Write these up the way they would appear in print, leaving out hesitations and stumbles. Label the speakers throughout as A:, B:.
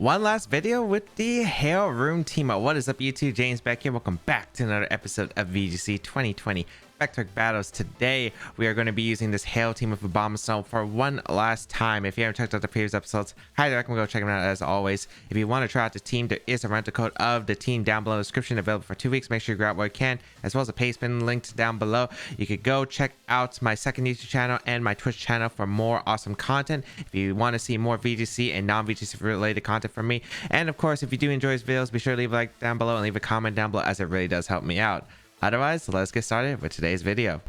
A: One last video with the Hail Room team up. What is up, YouTube? JamesWBaek here. Welcome back to another episode of VGC 2020 Baek Battles. Today we are going to be using this Hail team of Abomasnow for one last time. If you haven't checked out the previous episodes, highly recommend go check them out as always. If you want to try out the team, there is a rental code of the team down below in the description, available for 2 weeks. Make sure you grab what you can, as well as a payspin linked down below. You could go check out my second YouTube channel and my Twitch channel for more awesome content. If you want to see more VGC and non-VGC related content from me, and of course, if you do enjoy these videos, be sure to leave a like down below and leave a comment down below, as it really does help me out. Otherwise, let's get started with today's video.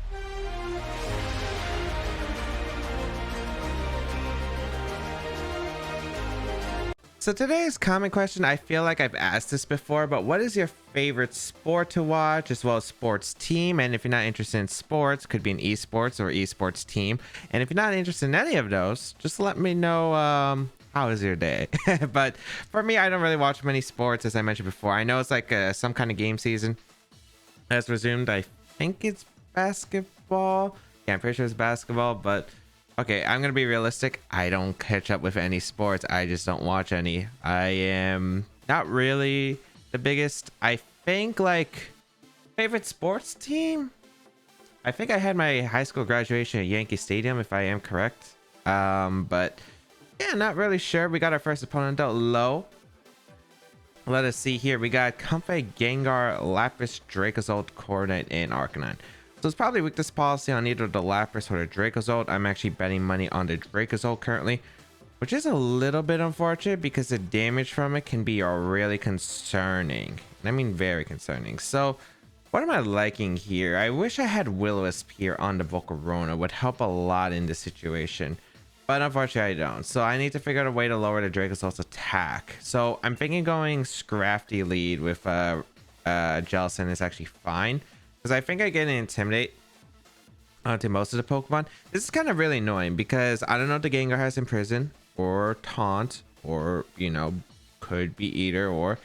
A: So today's comment question, I feel like I've asked this before, but what is your favorite sport to watch, as well as sports team? And if you're not interested in sports, could be an esports or esports team. And if you're not interested in any of those, just let me know how is your day. But for me, I don't really watch many sports, as I mentioned before. I know it's like some kind of game season has resumed. I think it's basketball. Yeah, I'm pretty sure it's basketball, but okay, I'm gonna be realistic. I don't catch up with any sports. I just don't watch any. I am not really the biggest. I think like favorite sports team, I think I had my high school graduation at Yankee Stadium, if I am correct. But yeah, not really sure. We got our first opponent though, low. Let us see here. We got Comfey, Gengar, Lapras, Dracozolt, Cornet, and Arcanine. So it's probably weakness policy on either the Lapras or the Dracozolt. I'm actually betting money on the Dracozolt currently, which is a little bit unfortunate because the damage from it can be really concerning. I mean, very concerning. So what am I liking here? I wish I had Will-O-Wisp here on the Volcarona. Would help a lot in this situation. But unfortunately, I don't. So I need to figure out a way to lower the Dracozolt's attack. So I'm thinking going Scrafty lead with Jellicent is actually fine, because I think I get an Intimidate onto most of the Pokemon. This is kind of really annoying because I don't know if the Gengar has Imprison or Taunt, or, you know, could be either or.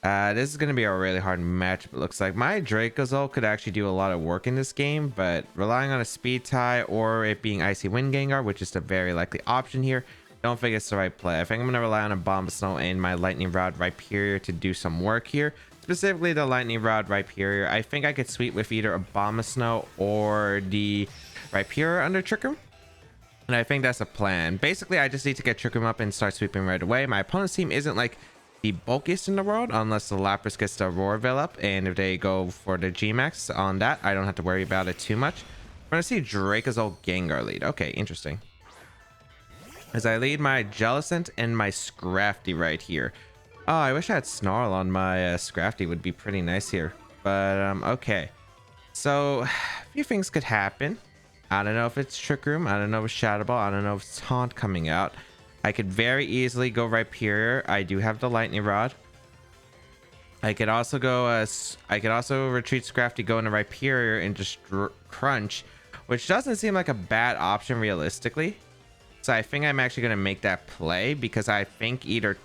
A: This is going to be a really hard match, it looks like. My Dracozolt could actually do a lot of work in this game, but relying on a speed tie or it being Icy Wind Gengar, which is the very likely option here, don't think it's the right play. I think I'm going to rely on Abomasnow and my Lightning Rod Rhyperior to do some work here. Specifically the Lightning Rod Rhyperior. I think I could sweep with either Abomasnow or the Rhyperior under Trick Room. And I think that's a plan. Basically, I just need to get Trick Room up and start sweeping right away. My opponent's team isn't like the bulkiest in the world, unless the Lapras gets the Roarville up, and if they go for the G-Max on that, I don't have to worry about it too much. We're gonna see Dracozolt Gengar lead. Okay, interesting. As I lead my Jellicent and my Scrafty right here. Oh, I wish I had Snarl on my Scrafty. Would be pretty nice here, but okay. So a few things could happen. I don't know if it's Trick Room, I don't know if it's Shadow Ball, I don't know if it's Taunt coming out. I could very easily go Rhyperior. I do have the Lightning Rod. I could also go I could also retreat Scrafty, go into Rhyperior and just crunch, which doesn't seem like a bad option realistically. So I think I'm actually going to make that play, because I think either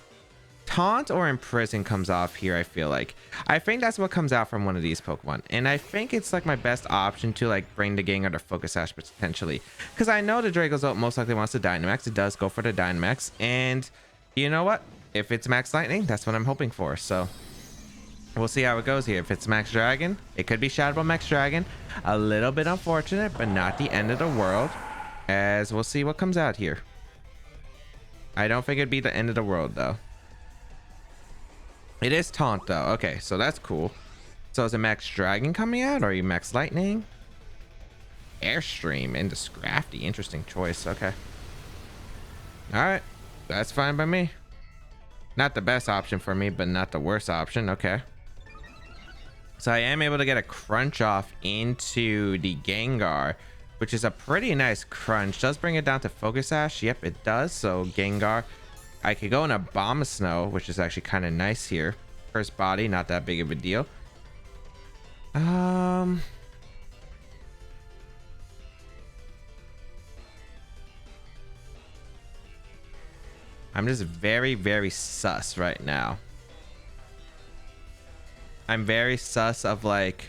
A: Taunt or Imprison comes off here. I think that's what comes out from one of these Pokemon, and I think it's like my best option to like bring the Gengar to Focus Sash potentially, because I know the Dracozolt most likely wants to Dynamax. It does go for the Dynamax, and you know what, if it's Max Lightning, that's what I'm hoping for. So we'll see how it goes here. If it's Max Dragon, it could be Shadow Ball Max Dragon. A little bit unfortunate, but not the end of the world, as we'll see what comes out here. I don't think it'd be the end of the world though. It is Taunt though. Okay, so that's cool. So is it Max Dragon coming out, or are you Max Lightning? Airstream into Scrafty. Interesting choice. Okay. Alright. That's fine by me. Not the best option for me, but not the worst option. Okay. So I am able to get a crunch off into the Gengar, which is a pretty nice crunch. Does bring it down to Focus Sash. Yep, it does. So Gengar. I could go in Abomasnow, which is actually kind of nice here. First body, not that big of a deal. I'm just very, very sus right now. I'm very sus of like,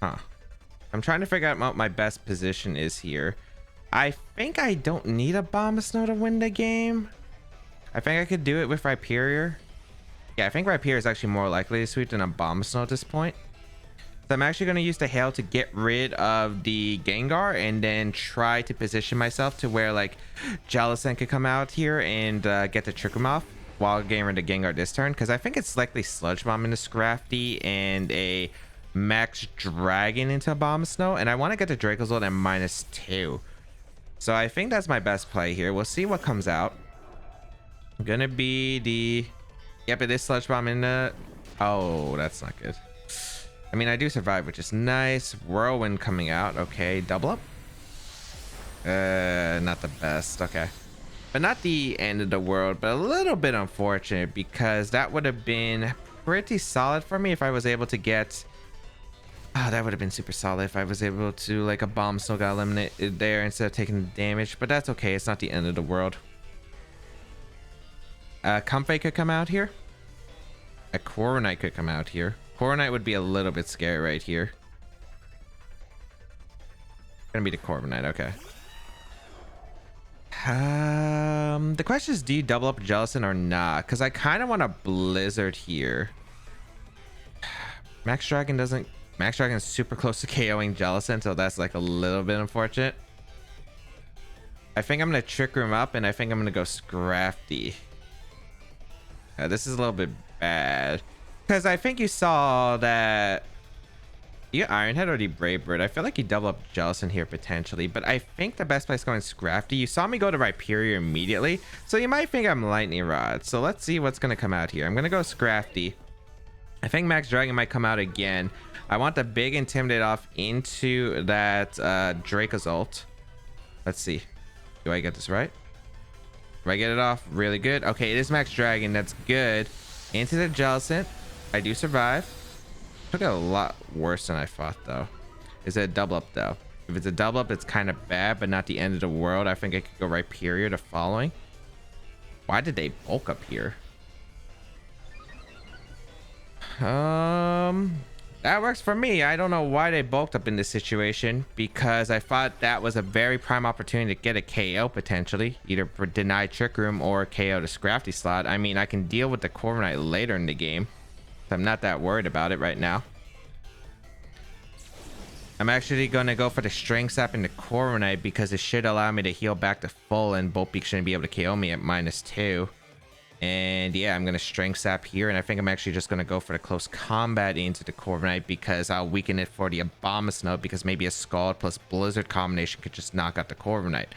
A: I'm trying to figure out what my best position is here. I think I don't need Abomasnow to win the game. I think I could do it with Rhyperior. Yeah, I think Rhyperior is actually more likely to sweep than Abomasnow at this point. So I'm actually going to use the Hail to get rid of the Gengar and then try to position myself to where like Jellicent could come out here and get the Trick Room off while getting rid of Gengar this turn. Because I think it's likely Sludge Bomb into Scrafty and a Max Dragon into Abomasnow. And I want to get the Dracozolt at -2. So I think that's my best play here. We'll see what comes out. Gonna be the... Yep, it is Sludge Bomb in the... Oh, that's not good. I mean, I do survive, which is nice. Whirlwind coming out. Okay, double up. Not the best. Okay. But not the end of the world, but a little bit unfortunate because that would have been pretty solid for me if I was able to get... Oh, that would have been super solid if I was able to, like, a Abomasnow got eliminated there instead of taking the damage. But that's okay. It's not the end of the world. Comfey could come out here. A Corviknight could come out here. Corviknight would be a little bit scary right here. Gonna be the Corviknight, okay. The question is, do you double up Jellicent or not? Because I kind of want a Blizzard here. Max Dragon doesn't... Max Dragon is super close to KOing Jellicent, so that's like a little bit unfortunate. I think I'm gonna Trick Room up, and I think I'm gonna go Scrafty. This is a little bit bad. Because I think you saw that... You Ironhead or the Brave Bird. I feel like you double up Jellicent here potentially. But I think the best place going is Scrafty. You saw me go to Rhyperior immediately. So you might think I'm Lightning Rod. So let's see what's going to come out here. I'm going to go Scrafty. I think Max Dragon might come out again. I want the big Intimidate off into that Dracozolt. Let's see. Do I get this right? Do I get it off? Really good. Okay, it is Max Dragon. That's good. Into the Jellicent. I do survive. Took it a lot worse than I thought, though. Is it a double up, though? If it's a double up, it's kind of bad, but not the end of the world. I think I could go Rhyperior to following. Why did they bulk up here? That works for me. I don't know why they bulked up in this situation, because I thought that was a very prime opportunity to get a KO potentially, either for deny Trick Room or KO to Scrafty slot. I mean, I can deal with the Corviknight later in the game, so I'm not that worried about it right now. I'm actually going to go for the Strength Sap in the Corviknight because it should allow me to heal back to full, and Volbeak shouldn't be able to KO me at -2. And yeah, I'm going to Strength Sap here, and I think I'm actually just going to go for the close combat into the Corviknight because I'll weaken it for the Abomasnow, because maybe a Scald plus Blizzard combination could just knock out the Corviknight.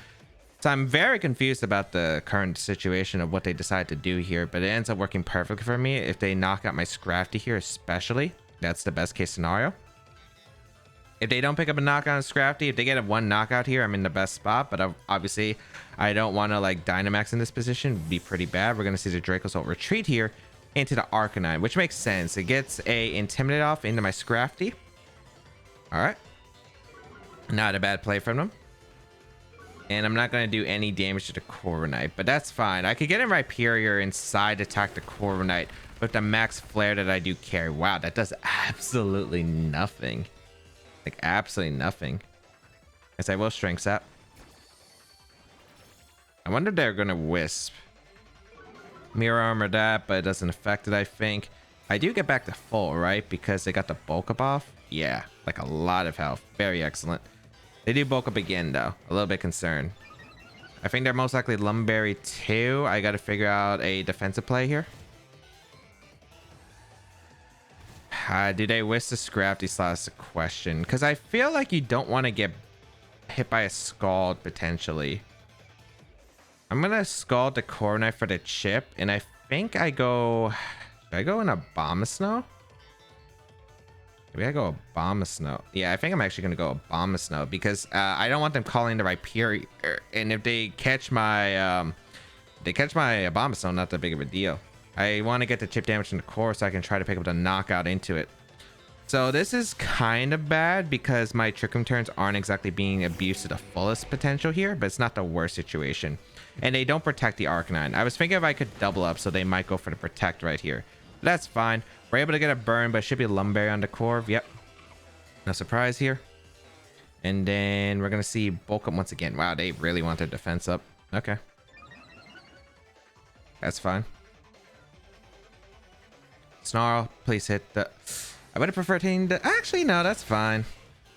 A: So I'm very confused about the current situation of what they decide to do here, but it ends up working perfectly for me. If they knock out my Scrafty here especially, that's the best case scenario. If they don't pick up a knockout on Scrafty, if they get a one knockout here, I'm in the best spot. But obviously, I don't want to like Dynamax in this position. It would be pretty bad. We're going to see the Dracozolt retreat here into the Arcanine, which makes sense. It gets a Intimidate off into my Scrafty. All right. Not a bad play from them. And I'm not going to do any damage to the Corviknight, but that's fine. I could get in Rhyperior inside to attack the Corviknight with the max flare that I do carry. Wow, that does absolutely nothing. Like, absolutely nothing. Yes, I will Strength Sap. I wonder if they're going to Wisp. Mirror Armor that, but it doesn't affect it, I think. I do get back to full, right? Because they got the bulk up off. Yeah, like a lot of health. Very excellent. They do bulk up again, though. A little bit concerned. I think they're most likely Lumberry too. I got to figure out a defensive play here. Do they wish the Scrafty slot is the question? Because I feel like you don't want to get hit by a Scald potentially. I'm going to Scald the Corviknight for the chip. And I think I go... Should I go in Abomasnow? Maybe I go Abomasnow. Yeah, I think I'm actually going to go Abomasnow because I don't want them calling the Rhyperior. And if they catch my... Abomasnow, not that big of a deal. I want to get the chip damage in the core so I can try to pick up the knockout into it. So this is kind of bad because my Trick Room turns aren't exactly being abused to the fullest potential here, but it's not the worst situation. And they don't protect the Arcanine. I was thinking if I could double up, so they might go for the protect right here. But that's fine. We're able to get a burn, but it should be Lumberry on the core. Yep. No surprise here. And then we're going to see bulk up once again. Wow, they really want their defense up. Okay. That's fine. Snarl, please hit the... I would have preferred hitting the... Actually, no, that's fine.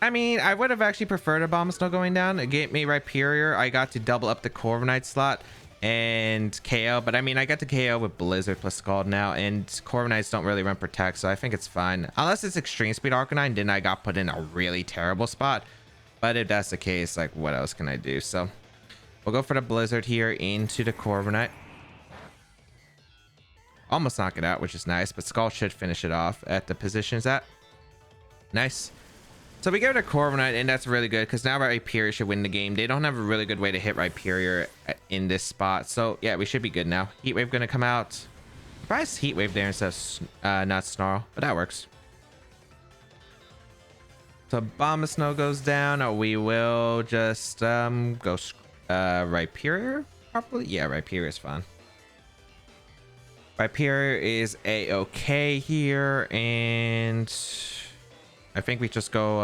A: I mean, I would have actually preferred Abomasnow going down. It gave me Rhyperior. I got to double up the Corviknight slot and KO. But I mean, I got to KO with Blizzard plus Scald now. And Corviknights don't really run Protect, so I think it's fine. Unless it's Extreme Speed Arcanine, then I got put in a really terrible spot. But if that's the case, like, what else can I do? So we'll go for the Blizzard here into the Corviknight. Almost knock it out, which is nice, but Skull should finish it off at the positions at. Nice. So we get a Corviknight, and that's really good because now Rhyperior should win the game. They don't have a really good way to hit Rhyperior in this spot. So yeah, we should be good now. Heat Wave gonna come out. Surprised Heat Wave there instead of not Snarl, but that works. So Abomasnow goes down. We will just go Rhyperior, probably. Yeah, Rhyperior is fine. Rhyperior is a-okay here, and I think we just go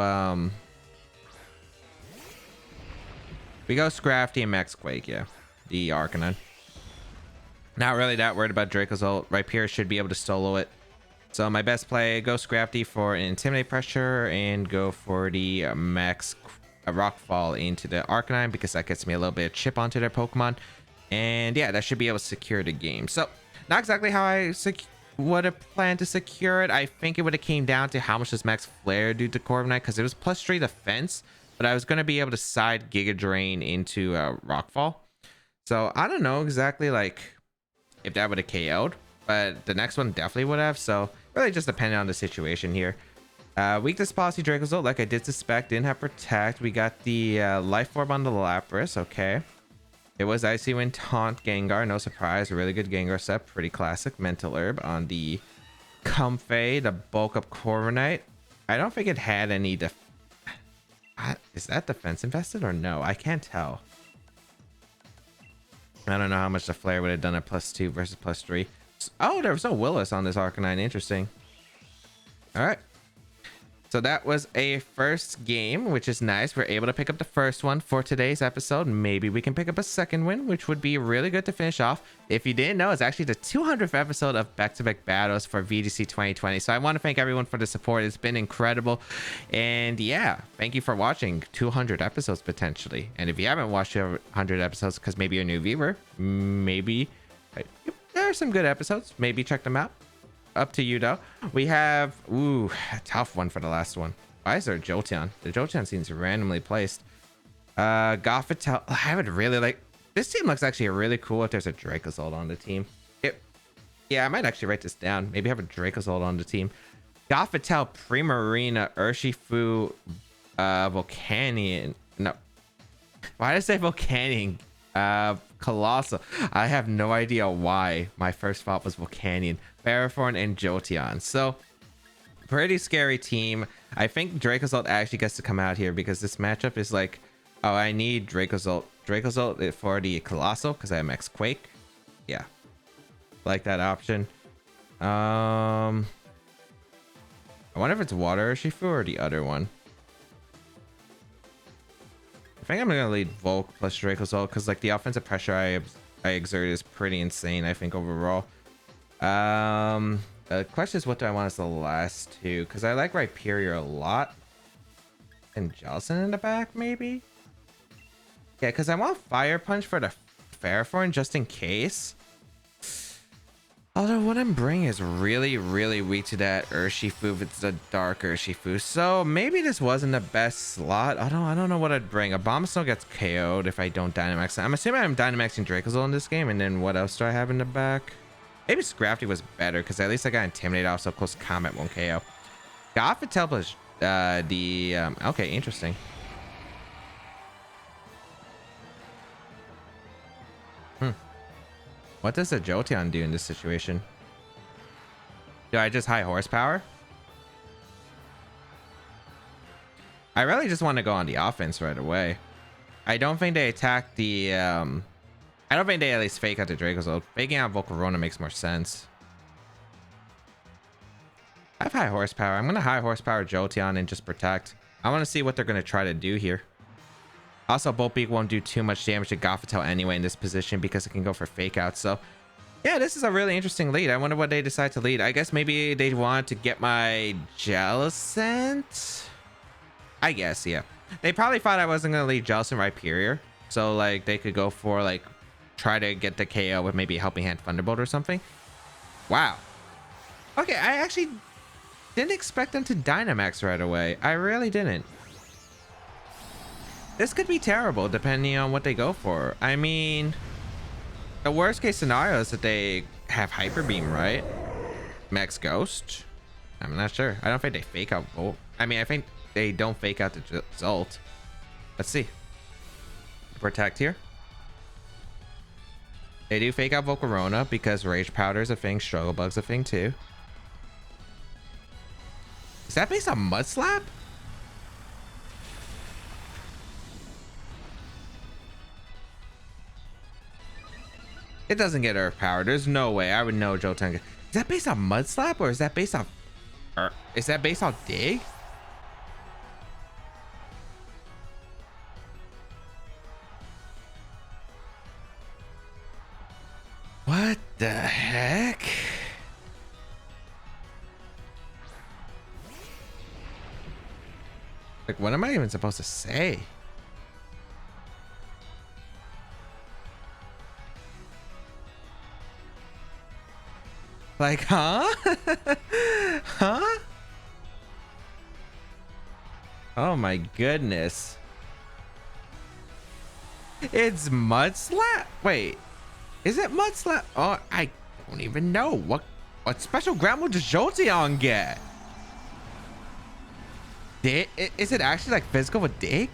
A: we go Scrafty and Max Quake. Yeah, the Arcanine. Not really that worried about Draco's ult. Rhyperior should be able to solo it. So my best play, go Scrafty for an Intimidate pressure and go for the Max Rockfall into the Arcanine because that gets me a little bit of chip onto their Pokemon. And yeah, that should be able to secure the game. So not exactly how I would have planned to secure it. I think it would have came down to how much does Max Flare do to Corviknight because it was +3 defense, but I was going to be able to side Giga Drain into Rockfall. So I don't know exactly like if that would have KO'd, but the next one definitely would have. So really just depending on the situation here. Weakness Policy Draco's ult, like I did suspect, didn't have Protect. We got the Life Orb on the Lapras. Okay. It was Icy Wind Taunt Gengar, no surprise. A really good Gengar set, pretty classic. Mental Herb on the Comfey, the bulk up Corviknight. I don't think it had any is that defense invested or no? I can't tell. I don't know how much the Flare would have done at +2 versus +3. Oh, there was no Willis on this Arcanine. Interesting. All right. So that was a first game, which is nice. We're able to pick up the first one for today's episode. Maybe we can pick up a second win, which would be really good to finish off. If you didn't know, it's actually the 200th episode of Back Battles for VGC 2020. So I want to thank everyone for the support. It's been incredible. And yeah, thank you for watching 200 episodes potentially. And if you haven't watched 100 episodes because maybe you're a new viewer, maybe there are some good episodes. Maybe check them out. Up to you though. We have a tough one for the last one. Why is there a Jolteon? The Jolteon seems randomly placed. Gothitelle. I would really like this team. Looks actually really cool if there's a Dracozolt on the team. Yeah, I might actually write this down. Maybe have a Dracozolt on the team. Gothitelle, Primarina, Urshifu, Volcanion. No, why did I say Volcanion? Colossal. I have no idea why my first thought was Volcanion, Ferrothorn, and Jolteon. So pretty scary team. I think Dracozolt actually gets to come out here because this matchup is like, oh, I need Dracozolt for the Colossal because I have Max Quake. Yeah, like that option. I wonder if it's Water Urshifu or the other one. I think I'm gonna lead Volk plus Dracozolt because like the offensive pressure I exert is pretty insane. I think overall. The question is, what do I want as the last two? Because I like Rhyperior a lot, and Jellicent in the back maybe. Yeah, because I want Fire Punch for the Ferrothorn just in case. Although what I'm bringing is really, really weak to that Urshifu if it's a dark Urshifu. So maybe this wasn't the best slot. I don't know what I'd bring. Abomasnow gets KO'd if I don't Dynamax. I'm assuming I'm Dynamaxing Dracozolt in this game. And then what else do I have in the back? Maybe Scrafty was better because at least I got Intimidate off so close combat won't KO. Gothitelle plus okay, interesting. What does a Jolteon do in this situation? Do I just high horsepower? I really just want to go on the offense right away. I don't think they attack the I don't think they at least fake out the Dracozolt. Faking out Volcarona makes more sense. I have high horsepower. I'm gonna high horsepower Jolteon and just protect. I want to see what they're gonna try to do here. Also, Bolt Beak won't do too much damage to Gothitelle anyway in this position because it can go for fake out. So Yeah, this is a really interesting lead. I wonder what they decide to lead. I guess maybe they want to get my Jellicent. I guess, yeah. They probably thought I wasn't going to lead Jellicent Rhyperior. So, like, they could go for, like, try to get the KO with maybe a Helping Hand Thunderbolt or something. Wow. Okay, I actually didn't expect them to Dynamax right away. I really didn't. This could be terrible depending on what they go for. I mean, the worst case scenario is that they have Hyper Beam, right? Max Ghost? I'm not sure. I don't think they fake out Volt. I mean, I think they don't fake out the Jolt. Let's see. Protect here. They do fake out Volcarona because Rage Powder is a thing. Struggle Bug's a thing too. Is that based on Mud Slap? It doesn't get Earth Power. There's no way. I would know Jolteon. Is that based on Mud Slap or is that based on... is that based on Dig? What the heck? Like, what am I even supposed to say? Like, huh? Huh? Oh my goodness. It's Mud Slap? Wait. Is it Mud Slap? Oh, I don't even know. What special ground move does Jolteon get? Is it actually like physical with Dig?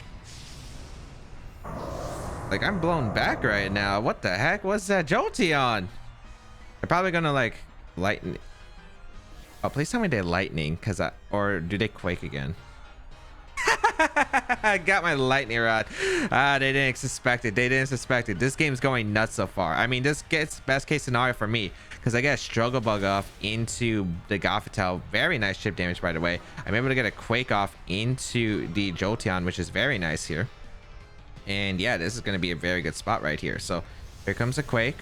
A: Like, I'm blown back right now. What the heck was that Jolteon? They're probably gonna like lightning. Oh, please tell me they lightning, or do they Quake again? I got my lightning rod. They didn't suspect it. They didn't suspect it. This game's going nuts so far. I mean, this gets best case scenario for me because I get a Struggle Bug off into the Gothitelle. Very nice chip damage, by the way. I'm able to get a Quake off into the Jolteon, which is very nice here. And yeah, this is going to be a very good spot right here. So here comes a Quake.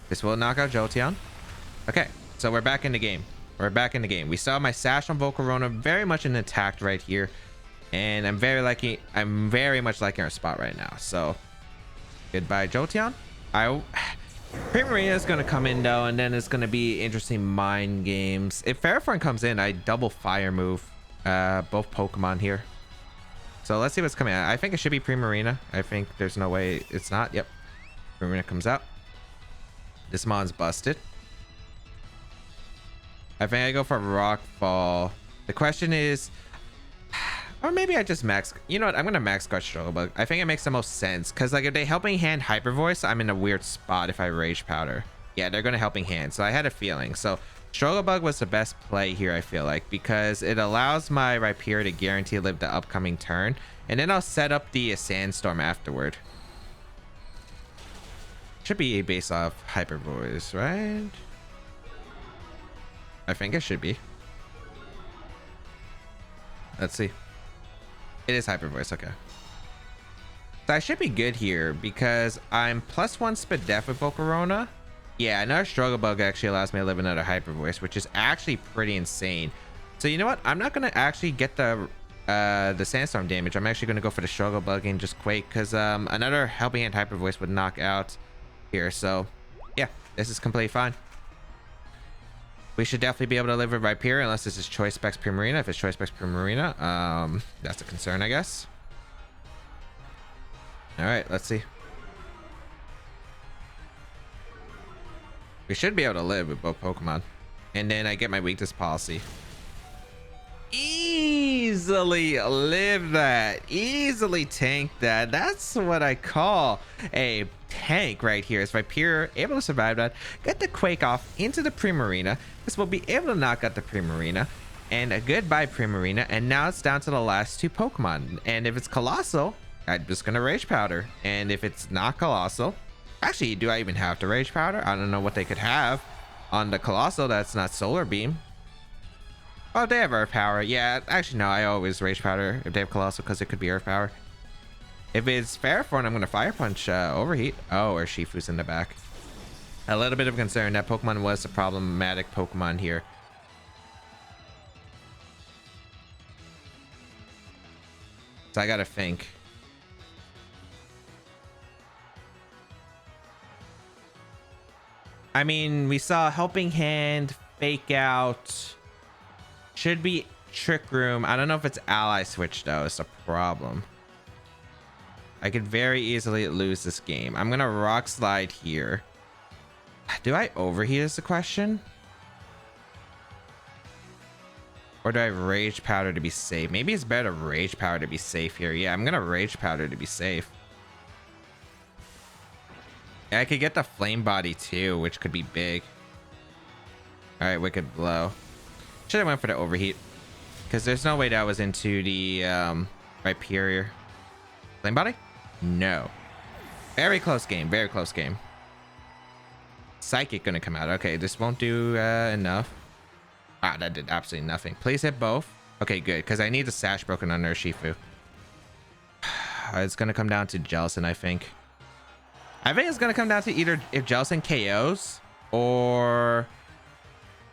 A: This will knock out Jolteon. Okay, so we're back in the game. We're back in the game. We saw my Sash on Volcarona very much intact right here. And I'm very much liking our spot right now. So goodbye, Jolteon. Primarina is going to come in though, and then it's going to be interesting mind games. If Ferrothorn comes in, I double fire move both Pokemon here. So let's see what's coming out. I think it should be Primarina. I think there's no way it's not. Yep. Primarina comes out. This mon's busted. I think I go for Rock Fall. The question is, or maybe I just max. You know what? I'm gonna max guard Struggle Bug. I think it makes the most sense because like if they Helping Hand Hyper Voice, I'm in a weird spot if I Rage Powder. Yeah, they're gonna Helping Hand. So I had a feeling. So Struggle Bug was the best play here. I feel like because it allows my Rhyperior to guarantee live the upcoming turn, and then I'll set up the Sandstorm afterward. Should be based off Hyper Voice, right? I think it should be. Let's see. It is Hyper Voice, okay. So I should be good here because I'm +1 Spit Def with Volcarona. Yeah, another Struggle Bug actually allows me to live another Hyper Voice, which is actually pretty insane. So you know what? I'm not gonna actually get the Sandstorm damage. I'm actually gonna go for the Struggle Bug and just Quake because another Helping Hand Hyper Voice would knock out here. So yeah, this is completely fine. We should definitely be able to live with Rhyperior unless this is Choice Specs Primarina. If it's Choice Specs Primarina, that's a concern, I guess. All right, let's see. We should be able to live with both Pokemon. And then I get my weakness policy. Easily live that. Easily tank that. That's what I call a tank right here. Is Rhyperior able to survive that? Get the Quake off into the Primarina. This will be able to knock out the Primarina. And a goodbye Primarina. And now it's down to the last two Pokemon. And if it's Colossal, I'm just going to Rage Powder. And if it's not Colossal... Actually, do I even have to Rage Powder? I don't know what they could have on the Colossal that's not Solar Beam. Oh, they have Earth Power. Yeah, actually, no. I always Rage Powder if they have Colossal because it could be Earth Power. If it's Ferrothorn, I'm going to Fire Punch Overheat. Oh, or Shifu's in the back. A little bit of concern. That Pokemon was a problematic Pokemon here. So I gotta think. I mean, we saw Helping Hand, Fake Out. Should be Trick Room. I don't know if it's Ally Switch though. It's a problem. I could very easily lose this game. I'm gonna Rock Slide here. Do I Overheat is the question? Or do I Rage Powder to be safe? Maybe it's better to Rage Powder to be safe here. Yeah, I'm gonna Rage Powder to be safe. Yeah, I could get the Flame Body too, which could be big. Alright, Wicked Blow. Should have went for the Overheat. Because there's no way that was into the Rhyperior. Flame Body? No. Very close game. Very close game. Psychic gonna come out. Okay, this won't do enough. Ah, that did absolutely nothing. Please hit both. Okay, good. Because I need the Sash broken on Urshifu. It's gonna come down to Jellicent, I think. I think it's gonna come down to either if Jellicent KOs or...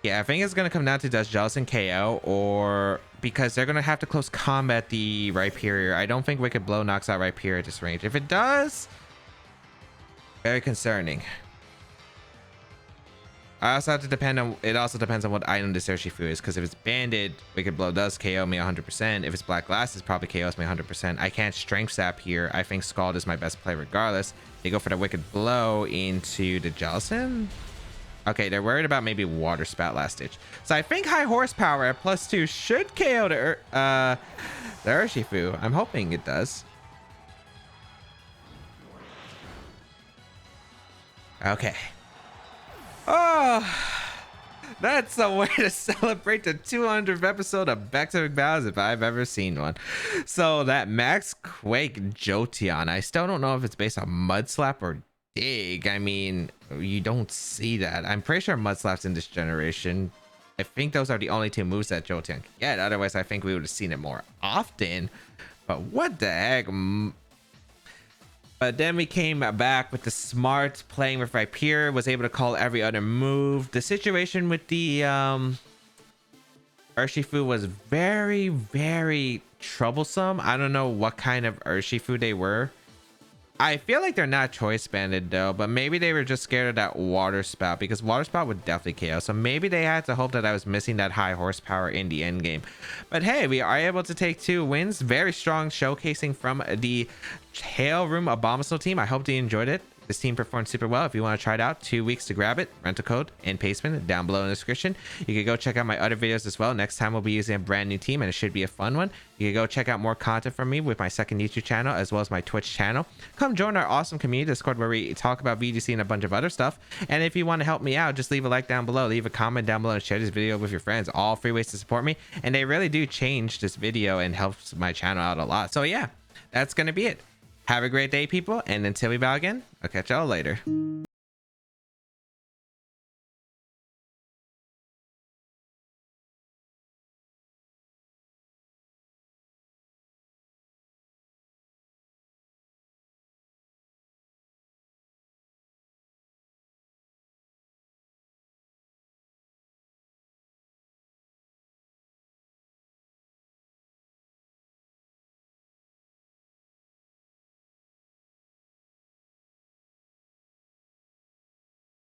A: Yeah, I think it's gonna come down to does Jellicent KO or... Because they're gonna have to close combat the Rhyperior. I don't think Wicked Blow knocks out Rhyperior at this range. If it does... Very concerning. I also have to depend on... It also depends on what item this Urshifu is. Because if it's Banded, Wicked Blow does KO me 100%. If it's Black Glasses, probably KOs me 100%. I can't Strength Sap here. I think Scald is my best play regardless. They go for the Wicked Blow into the Jellicent. Okay, they're worried about maybe Water Spout last ditch. So I think High Horsepower at +2 should KO the Urshifu. I'm hoping it does. Okay. Oh, that's a way to celebrate the 200th episode of Baek Battles if I've ever seen one. So that Max Quake Jolteon, I still don't know if it's based on Mud Slap or Dig. I mean, you don't see that. I'm pretty sure Mud Slap's in this generation. I think those are the only two moves that Jolteon can get. Otherwise, I think we would have seen it more often. But what the heck? But then we came back with the smart playing with Rhyperior, was able to call every other move. The situation with the Urshifu was very, very troublesome. I don't know what kind of Urshifu they were. I feel like they're not choice banded though, but maybe they were just scared of that Water Spout because Water Spout would definitely KO. So maybe they had to hope that I was missing that high horsepower in the end game. But hey, we are able to take 2 wins. Very strong showcasing from the Hail Room Abomasnow team. I hope you enjoyed it. This team performed super well. If you want to try it out, 2 weeks to grab it. Rental code and pastement down below in the description. You can go check out my other videos as well. Next time we'll be using a brand new team and it should be a fun one. You can go check out more content from me with my second YouTube channel as well as my Twitch channel. Come join our awesome community Discord where we talk about VGC and a bunch of other stuff. And if you want to help me out, just leave a like down below, leave a comment down below, and share this video with your friends. All free ways to support me. And they really do change this video and helps my channel out a lot. So yeah, that's going to be it. Have a great day, people. And until we battle again, I'll catch y'all later.